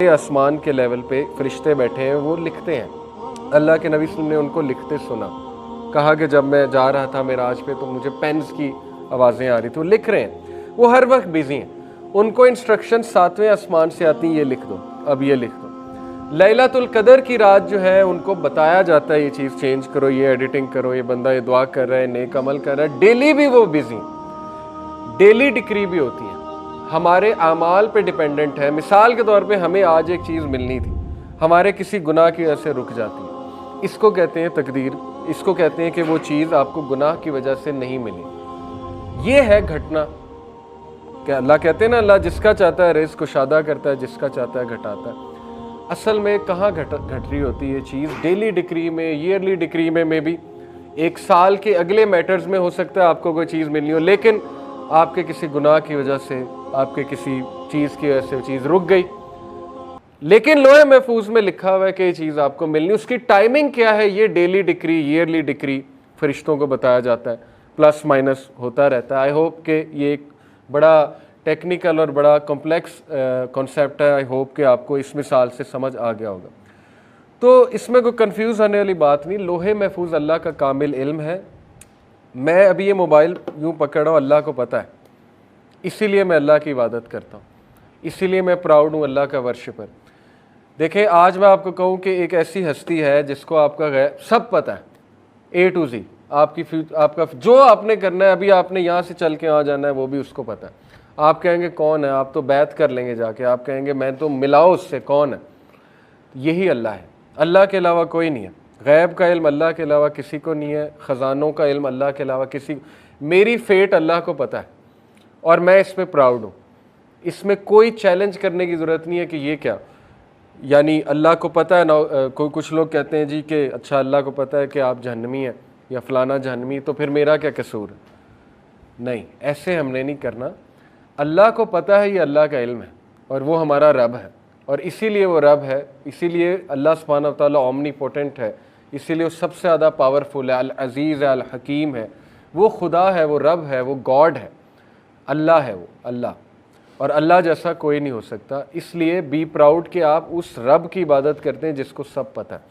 आसमान के लेवल पे फरिश्ते बैठे हैं, वो लिखते हैं। अल्लाह के नबी ने उनको लिखते सुना, कहा कि जब मैं जा रहा था मेराज पे तो मुझे पेन्स की आवाज़ें आ रही थी। वो लिख रहे हैं, वो हर वक्त बिजी हैं। उनको इंस्ट्रक्शन 7वें आसमान से आती, ये लिख दो, अब ये लिख दो। लैलतुल कदर की रात जो है उनको बताया जाता है ये चीज़ चेंज करो, ये एडिटिंग करो, ये बंदा ये दुआ कर रहा है, नेक अमल कर रहा है। डेली भी वो बिजी, डेली डिक्री भी होती है, हमारे आमाल पे डिपेंडेंट है। मिसाल के तौर पे हमें आज एक चीज़ मिलनी थी, हमारे किसी गुनाह की वजह से रुक जाती है, इसको कहते हैं तकदीर। इसको कहते हैं कि वो चीज़ आपको गुनाह की वजह से नहीं मिली। ये है घटना। क्या अल्लाह कहते हैं ना, अल्लाह जिसका चाहता है रिज़्क़ कुशादा करता है, जिसका चाहता है घटाता है। असल में कहाँ घट रही होती है ये चीज़? डेली डिक्री में, ईयरली डिक्री में भी एक साल के अगले मैटर्स में हो सकता है आपको कोई चीज़ मिलनी हो, लेकिन आपके किसी गुनाह की वजह से, आपके किसी चीज़ की वजह से वो चीज़ रुक गई। लेकिन लोहे महफूज में लिखा हुआ है कि ये चीज़ आपको मिलनी। उसकी टाइमिंग क्या है, ये डेली डिक्री, ईयरली डिक्री फरिश्तों को बताया जाता है, प्लस माइनस होता रहता है। आई होप कि ये एक बड़ा टेक्निकल और बड़ा कॉम्प्लेक्स कॉन्सेप्ट है। आई होप कि आपको इस मिसाल से समझ आ गया होगा। तो इसमें कोई कंफ्यूज होने वाली बात नहीं। लोहे महफूज अल्लाह का कामिल इल्म है। मैं अभी ये मोबाइल यूँ पकड़ रहा हूँ, अल्लाह को पता है, इसीलिए मैं अल्लाह की इबादत करता हूँ, इसीलिए मैं प्राउड हूँ अल्लाह का वर्शिपर। देखें, आज मैं आपको कहूँ कि एक ऐसी हस्ती है जिसको आपका सब पता है, A to Z, आपका जो आपने करना है, अभी आपने यहाँ से चल के आ जाना है, वो भी उसको पता है। आप कहेंगे कौन है, आप तो बैत कर लेंगे जाके, आप कहेंगे मैं तो मिलाओ उससे, कौन है? यही अल्लाह है, अल्लाह के अलावा कोई नहीं है। गैब का इल्म अल्लाह के अलावा किसी को नहीं है, ख़जानों का इल्म अल्लाह के अलावा किसी। मेरी फेट अल्लाह को पता है और मैं इसमें प्राउड हूँ। इसमें कोई चैलेंज करने की ज़रूरत नहीं है कि ये क्या, यानी अल्लाह को पता है ना। कोई कुछ लोग कहते हैं जी कि अच्छा अल्लाह को पता है कि आप जहन्नमी हैं या फ़लाना जहन्नमी, तो फिर मेरा क्या कसूर है? नहीं, ऐसे हमने नहीं करना। अल्लाह को पता है, ये अल्लाह का इल्म है और वो हमारा रब है, और इसीलिए वो रब है, इसीलिए अल्लाह सुब्हानहू व तआला ओमनीपोटेंट है, इसीलिए वो सबसे ज़्यादा पावरफुल है, अल अज़ीज़ है, अल हकीम है। वो खुदा है, वो रब है, वो गॉड है, अल्लाह है, वो अल्लाह। और अल्लाह जैसा कोई नहीं हो सकता। इसलिए बी प्राउड कि आप उस रब की इबादत करते हैं जिसको सब पता है।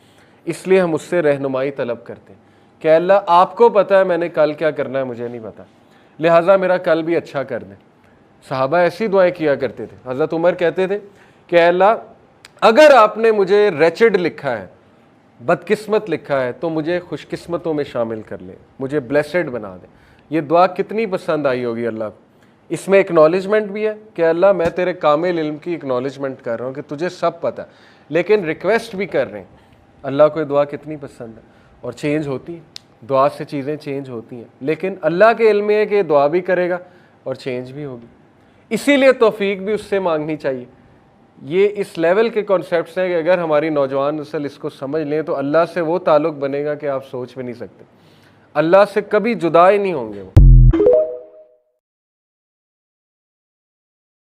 इसलिए हम उससे रहनुमाई तलब करते हैं कि अल्लाह आपको पता है मैंने कल क्या करना है, मुझे नहीं पता, लिहाजा मेरा कल भी अच्छा कर दें। सहाबा ऐसी दुआएं किया करते थे। हज़रत उमर कहते थे कि अल्लाह अगर आपने मुझे रेचेड लिखा है, बदकिस्मत लिखा है, तो मुझे खुशकिस्मतों में शामिल कर ले, मुझे ब्लेसेड बना दे। ये दुआ कितनी पसंद आई होगी अल्लाह को। इसमें एक्नॉलेजमेंट भी है कि अल्लाह मैं तेरे कामिल इल्म की एक्नॉलेजमेंट कर रहा हूँ कि तुझे सब पता है, लेकिन रिक्वेस्ट भी कर रहे हैं। अल्लाह को ये दुआ कितनी पसंद है। और चेंज होती है, दुआ से चीज़ें चेंज होती हैं, लेकिन अल्लाह के इल्म में है कि दुआ भी करेगा और चेंज भी होगी। इसीलिए तौफीक भी उससे मांगनी चाहिए। ये इस लेवल के कॉन्सेप्ट्स हैं कि अगर हमारी नौजवान नस्ल इसको समझ लें तो अल्लाह से वो ताल्लुक़ बनेगा कि आप सोच भी नहीं सकते। अल्लाह से कभी जुदा ही नहीं होंगे वो।